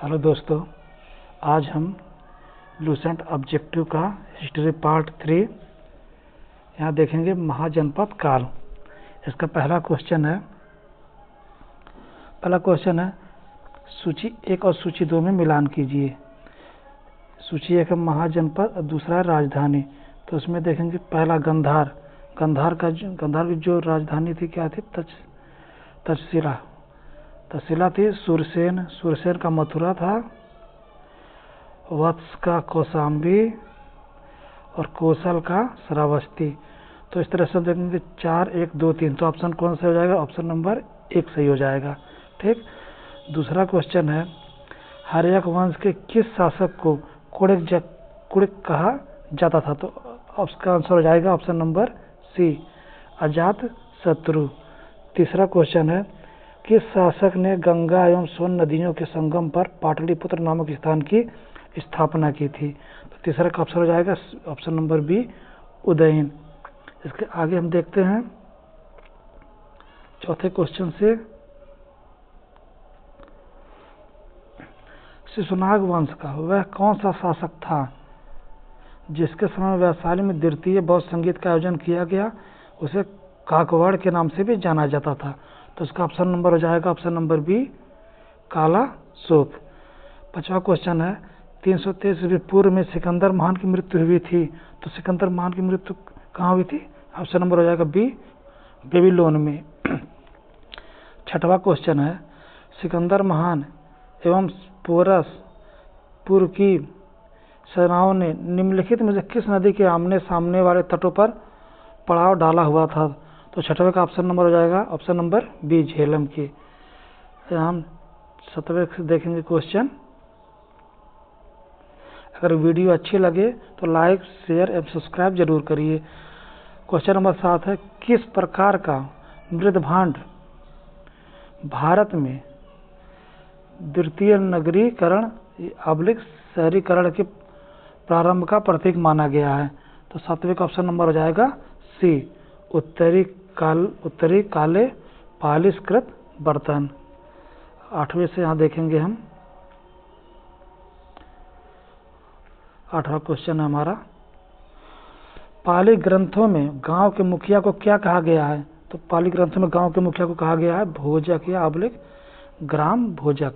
Hello दोस्तों, आज हम लूसेंट ऑब्जेक्टिव का हिस्ट्री पार्ट 3 यहाँ देखेंगे। महाजनपद काल। इसका पहला क्वेश्चन है सूची 1 और सूची 2 में मिलान कीजिए। सूची 1 है महाजनपद और दूसरा है राजधानी। तो उसमें देखेंगे पहला गंधार की जो राजधानी थी क्या थी? तक्षशिला थी। सुरसेन का मथुरा था। वत्स का कौशाम्बी और कौशल का श्रावस्ती। तो इस तरह से देखेंगे 4, 1, 2, 3। तो ऑप्शन कौन सा हो जाएगा? ऑप्शन नंबर 1 सही हो जाएगा। ठीक। दूसरा क्वेश्चन है, हर्यक वंश के किस शासक को कुड़िक कहा जाता था? तो उसका आंसर हो जाएगा ऑप्शन नंबर सी, अजात शत्रु। तीसरा क्वेश्चन है, किस शासक ने गंगा एवं सोन नदियों के संगम पर पाटलिपुत्र नामक स्थान की स्थापना की थी? तो तीसरा का ऑप्शन हो जाएगा ऑप्शन नंबर बी, उदयन। इसके आगे हम देखते हैं चौथे क्वेश्चन से, शिशुनाग वंश का वह कौन सा शासक था जिसके समय वैशाली में द्वितीय बौद्ध संगीत का आयोजन किया गया? उसे काकवाड़ के नाम से भी जाना जाता था। तो इसका ऑप्शन नंबर हो जाएगा ऑप्शन नंबर बी, काला शोक। पांचवा क्वेश्चन है, 323 ईस्वी पूर्व में सिकंदर महान की मृत्यु हुई थी। तो सिकंदर महान की मृत्यु कहाँ हुई थी? ऑप्शन नंबर हो जाएगा बी, बेबीलोन में। छठवां क्वेश्चन है, सिकंदर महान एवं पोरस पूर्व की सेनाओं ने निम्नलिखित में से किस नदी के आमने सामने वाले तटों पर पड़ाव डाला हुआ था? तो छठवें का ऑप्शन नंबर हो जाएगा ऑप्शन नंबर बी, झेलम की। हम सतवें से देखेंगे क्वेश्चन। अगर वीडियो अच्छी लगे तो लाइक, शेयर एवं सब्सक्राइब जरूर करिए। क्वेश्चन नंबर 7 है, किस प्रकार का मृदभांड भारत में द्वितीय नगरीकरण शहरीकरण के प्रारंभ का प्रतीक माना गया है? तो 7वें का ऑप्शन नंबर हो जाएगा सी, उत्तरी काले पालिशकृत बर्तन। 8वें से यहाँ देखेंगे हम। 8वां क्वेश्चन है हमारा, पाली ग्रंथों में गांव के मुखिया को क्या कहा गया है? तो पाली ग्रंथों में गांव के मुखिया को कहा गया है भोजक या ग्राम भोजक।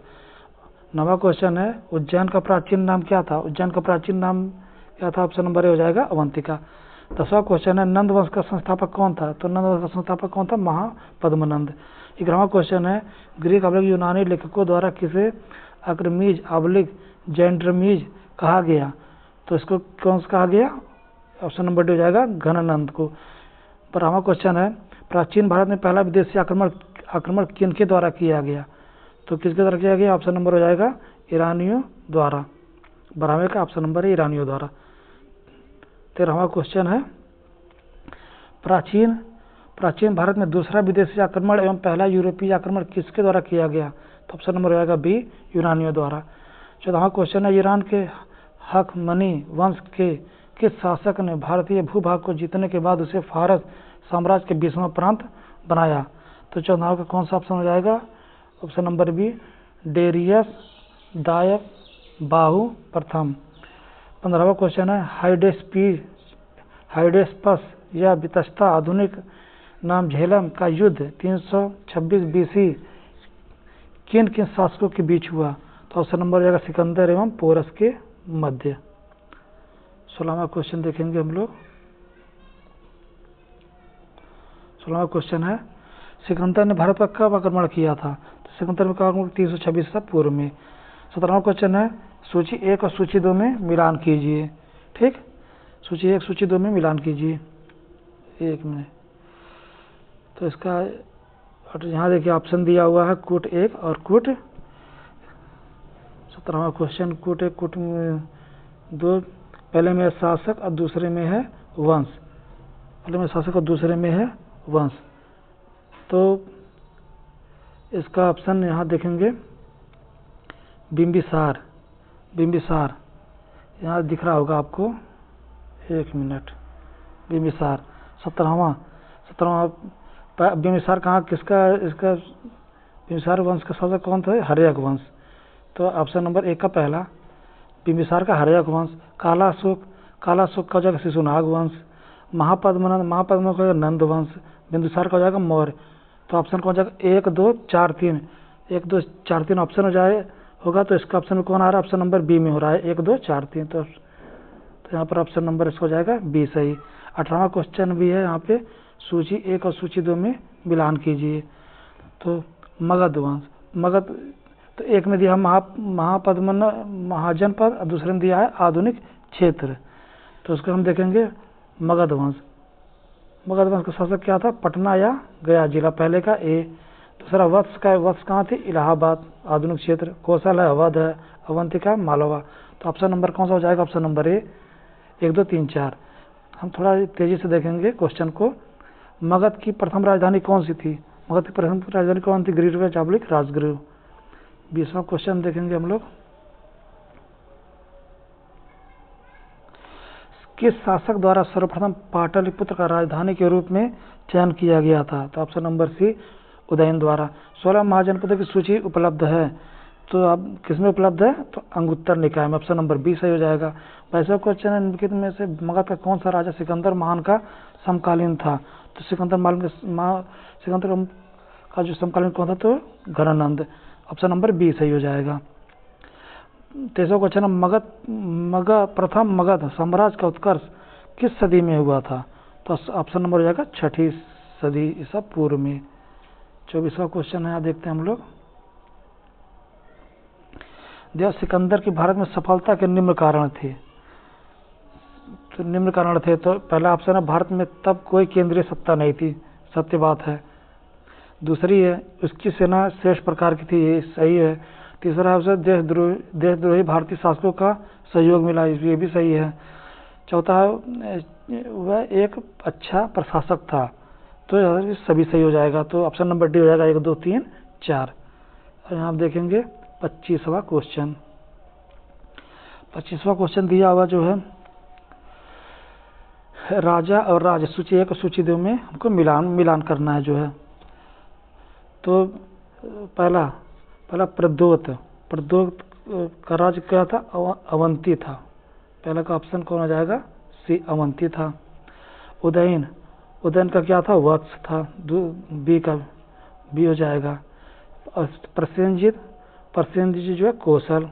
9वां क्वेश्चन है, उज्जैन का प्राचीन नाम क्या था? उज्जैन का प्राचीन नाम क्या था? ऑप्शन नंबर ए हो जाएगा अवंतिका। 10वां क्वेश्चन है, नंद वंश का संस्थापक कौन था? तो नंद वंश का संस्थापक कौन था? महापद्मनंद। 11वां क्वेश्चन है, ग्रीक यूनानी लेखकों द्वारा किसे अक्रमीज जैंड्रमीज कहा गया? तो इसको कौन सा कहा गया? ऑप्शन नंबर डी हो जाएगा घनानंद को। 12वां क्वेश्चन है, प्राचीन भारत में पहला विदेशी आक्रमण किनके द्वारा किया गया? तो किसके द्वारा किया गया? ऑप्शन नंबर हो जाएगा ईरानियों द्वारा। 12वें का ऑप्शन नंबर है ईरानियों द्वारा। 13वां क्वेश्चन है, प्राचीन भारत में दूसरा विदेशी आक्रमण एवं पहला यूरोपीय आक्रमण किसके द्वारा किया गया? तो ऑप्शन नंबर हो जाएगा बी, यूनानियों द्वारा। 14वां क्वेश्चन है, ईरान के हखमनी वंश के किस शासक ने भारतीय भूभाग को जीतने के बाद उसे फारस साम्राज्य के 20वां प्रांत बनाया? तो 14वां का कौन सा ऑप्शन हो जाएगा? ऑप्शन नंबर बी, डेरियस दायक बाहु प्रथम। 15वां क्वेश्चन है, हाइडेस्पस या वितस्ता आधुनिक नाम झेलम का युद्ध 326 BC किन किन शासकों के बीच हुआ? तो ऑप्शन नंबर हो जाएगा सिकंदर एवं पोरस के मध्य। 16वां क्वेश्चन देखेंगे हम लोग। 16वां क्वेश्चन है, सिकंदर ने भारत पर कब आक्रमण किया था? तो सिकंदर ने कहा 326 ईसा पूर्व में। 17वां क्वेश्चन है, सूची 1 और सूची 2 में मिलान कीजिए। ठीक, सूची 1 सूची 2 में मिलान कीजिए। 1 मिनट। तो इसका यहाँ देखिए ऑप्शन दिया हुआ है कूट 1 और कूट। 17वां क्वेश्चन कूट 1 कूट 2, पहले में शासक और दूसरे में है वंश। पहले में शासक और दूसरे में है वंश। तो इसका ऑप्शन यहाँ देखेंगे बिंबिसार यहाँ दिख रहा होगा आपको। 1 मिनट। बिंबिसार 17वां बिंबिसार कहाँ इसका बिंबिसार वंश का शासक कौन था? हर्यक वंश। तो ऑप्शन नंबर 1 का पहला, बिंबिसार का हर्यक वंश, काला अशोक का हो जाएगा शिशुनाग वंश, महापद्म का नंद वंश, बिंदुसार का हो जाएगा मौर्य। तो ऑप्शन कौन हो जाएगा 1 2 4 3, 1 2 4 3 ऑप्शन हो जाए होगा। तो इसका ऑप्शन में कौन आ रहा है, ऑप्शन नंबर बी में हो रहा है 1 2 4 3। तो यहाँ पर ऑप्शन नंबर इसका हो जाएगा बी सही। 18वां क्वेश्चन भी है यहाँ पे, सूची 1 और सूची 2 में मिलान कीजिए। तो मगध वंश, मगध तो एक में दिया महापद्मन महाजनपद और दूसरे में दिया है आधुनिक क्षेत्र। तो उसको हम देखेंगे मगध वंश का शासक क्या था, पटना या गया जिला, पहले का ए। दूसरा वत्स कहाँ थी, इलाहाबाद, आधुनिक क्षेत्र। कौशल है अवध है, अवंतिका मालवा। तो ऑप्शन नंबर कौन सा हो जाएगा, ऑप्शन नंबर ए 1 2 3 4। हम थोड़ा तेजी से देखेंगे क्वेश्चन को। मगध की प्रथम राजधानी कौन सी थी, मगध की प्रथम राजधानी कौन थी, गिरिराज चावलिक राजगृह। 20वां क्वेश्चन देखेंगे हम लोग, किस शासक द्वारा सर्वप्रथम पाटलिपुत्र का राजधानी के रूप में चयन किया गया था। तो ऑप्शन नंबर सी उदयन द्वारा। 16 महाजनपदों की सूची उपलब्ध है, तो अब किसमें उपलब्ध है, तो अंगुत्तर निकाय में, ऑप्शन नंबर बी सही हो जाएगा। 22वां क्वेश्चन है, निम्नलिखित में से मगध का कौन सा राजा सिकंदर महान का समकालीन था। तो सिकंदर का जो समकालीन कौन था, तो घनानंद, ऑप्शन नंबर बी सही हो जाएगा। 23वां क्वेश्चन है, प्रथम मगध साम्राज्य का उत्कर्ष किस सदी में हुआ था। तो ऑप्शन नंबर हो जाएगा 6ठी सदी ईसा पूर्व में। 24वां क्वेश्चन है, देखते हैं हम लोग, देव सिकंदर की भारत में सफलता के निम्न कारण थे। तो निम्न कारण थे, तो पहला ऑप्शन है भारत में तब कोई केंद्रीय सत्ता नहीं थी, सत्य बात है। दूसरी है उसकी सेना श्रेष्ठ प्रकार की थी, ये सही है। तीसरा है उसे देशद्रोही भारतीय शासकों का सहयोग मिला, ये भी सही है। चौथा है वह एक अच्छा प्रशासक था, तो सभी सही हो जाएगा। तो ऑप्शन नंबर डी हो जाएगा 1 2 3 4। और यहाँ आप देखेंगे 25वां क्वेश्चन। 25वां क्वेश्चन दिया हुआ जो है, राजा और राज सूची 1 और सूची 2 में हमको मिलान करना है जो है। तो पहला प्रद्योत का राज्य क्या था, अवंती था, पहला का ऑप्शन कौन हो जाएगा, सी अवंती था। उदयन का क्या था, वत्स था, बी हो जाएगा। और प्रसेनजीत जो है कौशल,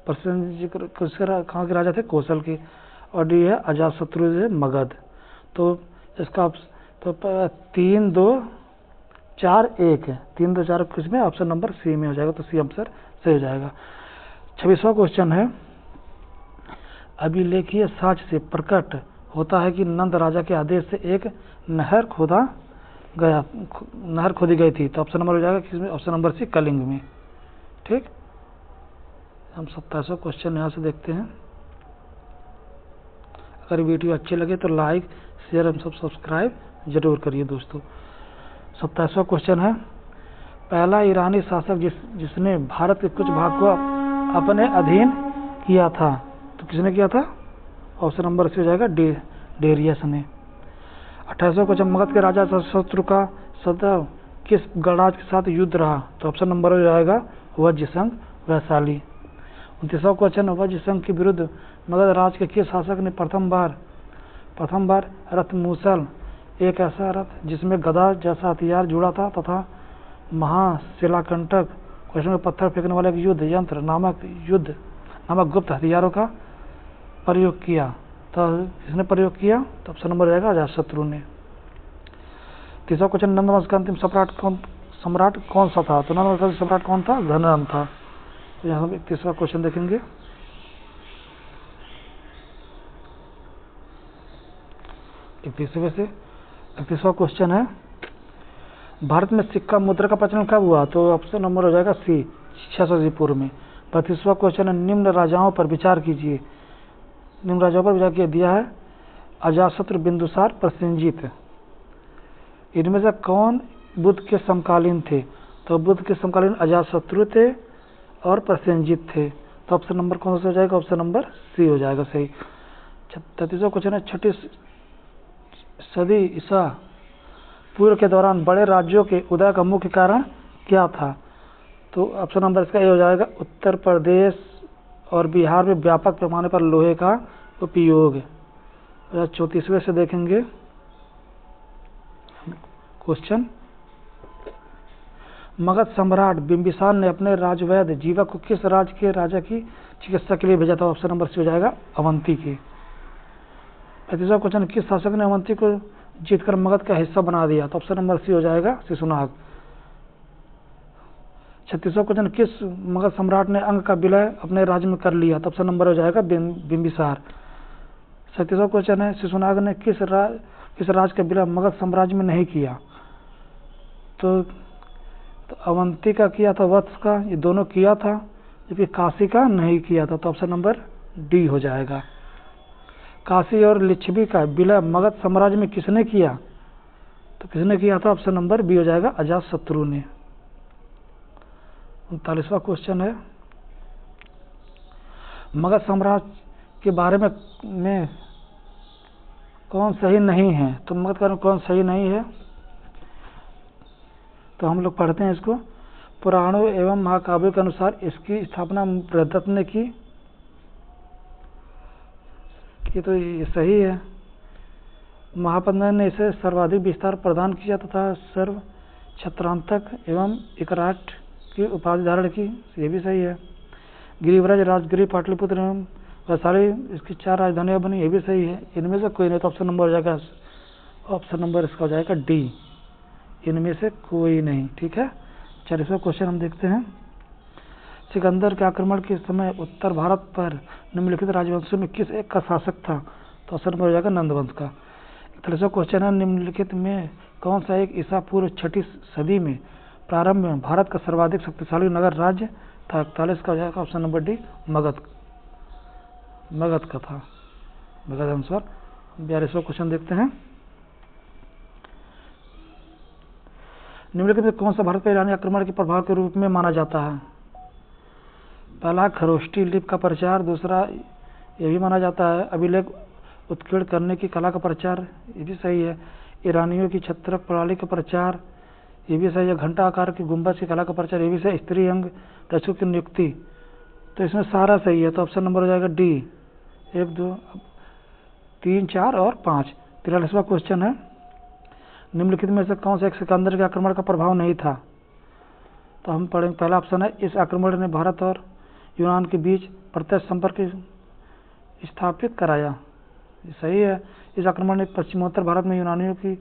प्रसेनजीत कहाँ के राजा थे, कौशल के। और डी है अजातशत्रु जो है मगध। तो इसका तो 3 2 4 1 है, 3 2 4 किसमें, ऑप्शन नंबर सी में हो जाएगा। तो सी आंसर सही हो जाएगा। 26वां क्वेश्चन है, अभिलेखीय साक्ष्य से प्रकट होता है कि नंद राजा के आदेश से एक नहर खोदी गई थी। तो ऑप्शन नंबर हो जाएगा किसमें, ऑप्शन नंबर सी कलिंग में। ठीक, हम 27वां क्वेश्चन यहाँ से देखते हैं। अगर वीडियो अच्छे लगे तो लाइक शेयर एवं सब्सक्राइब जरूर करिए दोस्तों। 27वां क्वेश्चन है, पहला ईरानी शासक जिसने भारत के कुछ भाग को अपने अधीन किया था, तो किसने किया था, ऑप्शन नंबर सी हो जाएगा डेरियस ने। 28वां क्वेश्चन, मगध के राजा शत्रु का सदैव किस गणराज्य के साथ युद्ध रहा। तो ऑप्शन नंबर हो जाएगा वज्रसंघ वैशाली। 29वां क्वेश्चन, वज्रसंघ के विरुद्ध मगध राज के किस शासक ने प्रथम बार रथमूसल, एक ऐसा रथ जिसमें गदा जैसा हथियार जुड़ा था तथा महाशिलाकंटक क्वेश्चन में पत्थर फेंकने वाले युद्ध यंत्र नामक गुप्त हथियारों का प्रयोग किया। तो किसने प्रयोग किया, तो ऑप्शन नंबर रहेगा अजातशत्रु ने। 30वां क्वेश्चन, नंदवंश का अंतिम सम्राट कौन सा था। तो नंदवंश का सम्राट कौन था, घनानंद था। तो यहाँ हम 31वां क्वेश्चन देखेंगे। 31वां क्वेश्चन है, भारत में सिक्का मुद्रा का प्रचलन कब हुआ। तो ऑप्शन नंबर हो जाएगा सी 600 ईस्वी पूर्व में। 32वां क्वेश्चन है, निम्न राजाओं पर विचार कीजिए। निम्न राजाओं पर विचार किया दिया है, अजातशत्रु, बिंदुसार, प्रसेनजीत। इनमें से कौन बुद्ध के समकालीन थे। तो बुद्ध के समकालीन अजातशत्रु थे और प्रसेनजीत थे। तो ऑप्शन नंबर कौन सा हो जाएगा, ऑप्शन नंबर सी हो जाएगा सही। 33वां क्वेश्चन है, 6ठी सदी ईसा पूर्व के दौरान बड़े राज्यों के उदय का मुख्य कारण क्या था। तो ऑप्शन नंबर इसका ए हो जाएगा। उत्तर प्रदेश और बिहार में व्यापक पैमाने पर लोहे का उपयोग। 34वें से देखेंगे क्वेश्चन। मगध सम्राट बिंबिसार ने अपने राजवैद्य जीवक को किस राज्य के राजा की चिकित्सा के लिए भेजा था? ऑप्शन नंबर सी हो जाएगा अवंती की। 35वां क्वेश्चन, किस शासक ने अवंती को जीतकर मगध का हिस्सा बना दिया? तो ऑप्शन नंबर सी हो जाएगा शिशुनाग। 36वां क्वेश्चन, किस मगध सम्राट ने अंग का विलय अपने राज्य में कर लिया? तो ऑप्शन नंबर हो जाएगा बिंबिसार। 37वां क्वेश्चन है, शिशुनाग ने किस राज का विलय मगध साम्राज्य में नहीं किया? तो अवंती का किया था, वत्स का, ये दोनों किया था, जबकि काशी का नहीं किया था। तो ऑप्शन नंबर डी हो जाएगा। काशी और लिच्छवी का विलय मगध साम्राज्य में किसने किया? तो किसने किया था? ऑप्शन नंबर बी हो जाएगा अजातशत्रु ने। 39वां क्वेश्चन है, मगध साम्राज्य के बारे में कौन सही नहीं है? तो मगध का कौन सही नहीं है? तो हम लोग पढ़ते हैं इसको। पुराणों एवं महाकाव्यों के अनुसार इसकी स्थापना बृहदत्त ने की। ये तो ये सही है। महापद्मनाभ ने इसे सर्वाधिक विस्तार प्रदान किया तथा सर्व छत्रांतक एवं एकराट की उपाधि धारण की। ये भी सही है। गिरिव्रज, राजगिरी, पाटलिपुत्र एवं वैशाली इसकी 4 राजधानियां बनी। ये भी सही है। इनमें से कोई नहीं, तो ऑप्शन नंबर हो जाएगा, ऑप्शन नंबर इसका हो जाएगा डी, इनमें से कोई नहीं। ठीक है। 40वां क्वेश्चन हम देखते हैं। सिकंदर के आक्रमण के समय उत्तर भारत पर निम्नलिखित राजवंशों में किस एक का शासक था? तो ऑप्शन नंबर हो जाएगा नंदवंश का। 41वां क्वेश्चन है, निम्नलिखित में कौन सा एक ईसा पूर्व 6ठी सदी में प्रारंभ में भारत का सर्वाधिक शक्तिशाली नगर राज्य था? 41 का हो जाएगा ऑप्शन नंबर डी, मगध का था, मगध अनुसार। 42वां क्वेश्चन देखते हैं। निम्नलिखित में कौन सा भारत पर ईरानी आक्रमण के प्रभाव के रूप में माना जाता है? पहला, खरोष्टी लिपि का प्रचार। दूसरा, ये भी माना जाता है अभिलेख उत्कीर्ण करने की कला का प्रचार। ये भी सही है। ईरानियों की छत्रक प्रणाली का प्रचार। ये भी सही है। घंटा आकार की गुंबद की कला का प्रचार। ये भी सही। स्त्री अंग रक्षक की नियुक्ति। तो इसमें सारा सही है। तो ऑप्शन नंबर हो जाएगा डी, 1, 2, 3, 4 और 5। 43वां क्वेश्चन है, निम्नलिखित में से कौन सा एक सिकंदर के आक्रमण का प्रभाव नहीं था? तो हम पढ़ेंगे। पहला ऑप्शन है, इस आक्रमण ने भारत और यूनान के बीच प्रत्यक्ष संपर्क स्थापित कराया। सही है। इस आक्रमण ने पश्चिमोत्तर भारत में यूनानियों की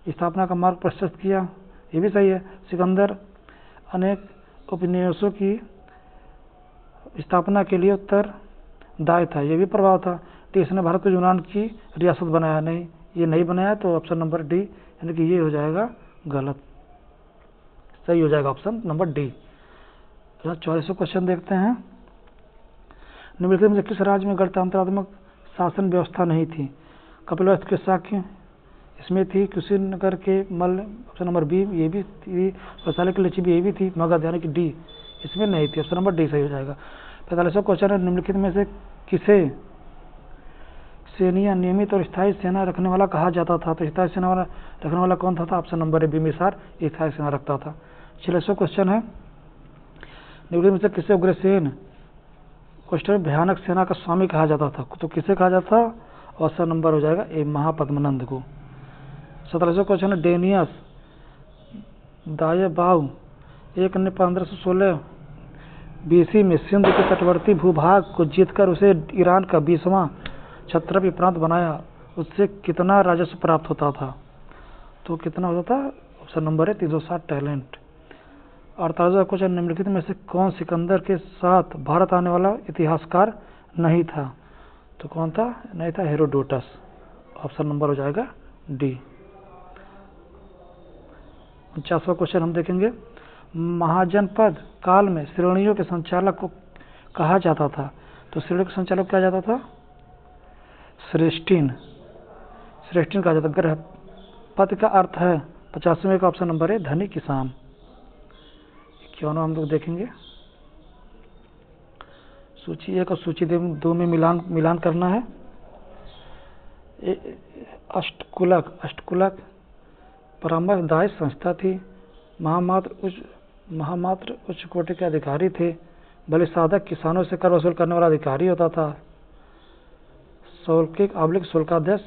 स्थापना का मार्ग प्रशस्त किया। ये भी सही है। सिकंदर अनेक उपनिवेशों की स्थापना के लिए उत्तरदायी था। ये भी प्रभाव था। तो इसने भारत को यूनान की रियासत बनाया नहीं, ये नहीं बनाया। तो ऑप्शन नंबर डी, यानी कि ये हो जाएगा गलत। सही हो जाएगा ऑप्शन नंबर डी। 44वां क्वेश्चन देखते हैं। निम्नलिखित में किस राज्य में गणतंत्रात्मक शासन व्यवस्था नहीं थी? कपिलवस्तु के शाक्य इसमें थी। कुशीनगर के मल्ल, ऑप्शन नंबर बी, ये भी थी। वैशाली की लिच्छवी, ये भी थी। मगध यानी कि डी, इसमें नहीं थी। ऑप्शन नंबर डी सही हो जाएगा। 45वां क्वेश्चन है, निम्नलिखित में से किसे सैन्य नियमित और स्थायी सेना रखने वाला कहा जाता था? तो स्थायी सेना वाला रखने वाला कौन था? ऑप्शन नंबर है बिंबिसार, स्थायी सेना रखता था। 46वां क्वेश्चन है, निम्नलिखित में से किसे उग्रसेन क्वेश्चन भयानक सेना का स्वामी कहा जाता था? तो किसे कहा जाता था? ऑप्शन नंबर हो जाएगा ए, महापद्मनंद को। 17वां क्वेश्चन है, डेनियस दायबाऊ एक ने 1516 बीसी में सिंध के तटवर्ती भूभाग को जीतकर उसे ईरान का 20वां क्षत्रपी प्रांत बनाया। उससे कितना राजस्व प्राप्त होता था? तो कितना होता था? ऑप्शन नंबर है 360 टैलेंट। 48वां क्वेश्चन, निम्नलिखित में से कौन सिकंदर के साथ भारत आने वाला इतिहासकार नहीं था? तो कौन था? नहीं था हेरोडोटस। ऑप्शन नंबर हो जाएगा डी। 49वां क्वेश्चन हम देखेंगे। महाजनपद काल में श्रेणियों के संचालक को कहा जाता था? तो श्रेणियों के संचालक कहा जाता था श्रेष्ठीन कहा जाता। गृहपति का अर्थ है 50वें का ऑप्शन नंबर है धनी किसान। क्यों ना हम लोग देखेंगे। सूची 1 और सूची 2 में मिलान करना है। अष्टकुलक परामर्शदायी संस्था थी। महामात्र महामात्र उच्च कोटि के अधिकारी थे, भले साधक किसानों से कर वसूल करने वाला अधिकारी होता था। शौल्किक शुल्काध्यक्ष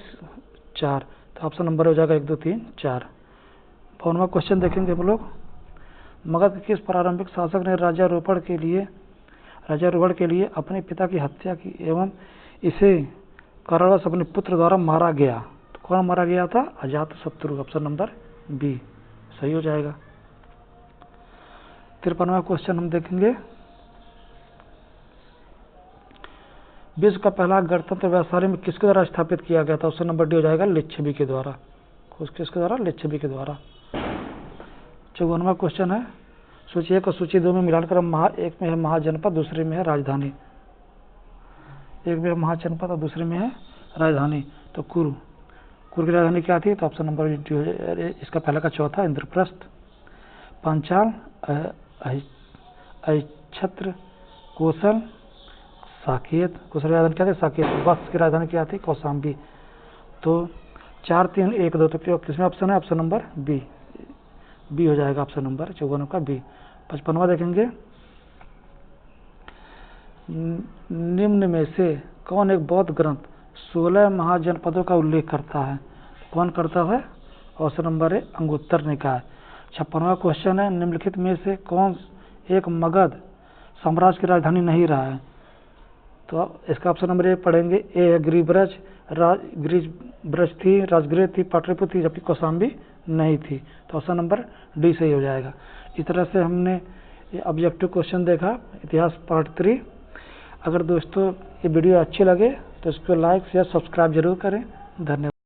4, तो ऑप्शन नंबर हो जाएगा 1, 2, 3, 4। 52वां क्वेश्चन देखेंगे हम लोग। मगध के किस प्रारंभिक शासक ने राज्यारोहण के लिए अपने पिता की हत्या की एवं इसे कारणवश अपने पुत्र द्वारा मारा गया? तो कौन मारा गया था? अजातशत्रु, ऑप्शन नंबर बी सही हो जाएगा। 53वां क्वेश्चन हम देखेंगे। विश्व का पहला गणतंत्र वैशाली में किसके द्वारा स्थापित किया गया था? ऑप्शन नंबर डी हो जाएगा लिच्छवी के द्वारा। किसके द्वारा? लिच्छवी के द्वारा। 54वां क्वेश्चन है। सूची 1 और सूची 2 में मिलाकर एक में है महाजनपद, दूसरे में है राजधानी। एक में महाजनपद और दूसरे में है राजधानी। तो कुरु की राजधानी क्या थी? तो ऑप्शन नंबर डी, इसका पहला का चौथा इंद्रप्रस्थ। पांचाल, अहिच्छत्र, कौशल, साकेत। कौशल की राजधानी क्या थी? साकेत। वत्स की राजधानी क्या थी? कौशाम्बी। तो 4, 3, 1, 2, तो किसमें ऑप्शन है? ऑप्शन नंबर बी हो जाएगा ऑप्शन नंबर 54 का बी। 55वां देखेंगे। निम्न में से कौन एक बौद्ध ग्रंथ 16 महाजनपदों का उल्लेख करता है? कौन करता है? ऑप्शन नंबर ए अंगुत्तर निकाय। 56वां क्वेश्चन है। निम्नलिखित में से कौन एक मगध साम्राज्य की राजधानी नहीं रहा है? तो इसका ऑप्शन नंबर ए पढ़ेंगे। ए है गिरिब्रज, गिरिब्रज थी, राजगृह थी, पाटलिपुत्र थी, जबकि कौशाम्बी नहीं थी। तो ऑप्शन नंबर डी सही हो जाएगा। इस तरह से हमने ये ऑब्जेक्टिव क्वेश्चन देखा, इतिहास पार्ट 3। अगर दोस्तों ये वीडियो अच्छी लगे तो इसको लाइक शेयर सब्सक्राइब जरूर करें। धन्यवाद।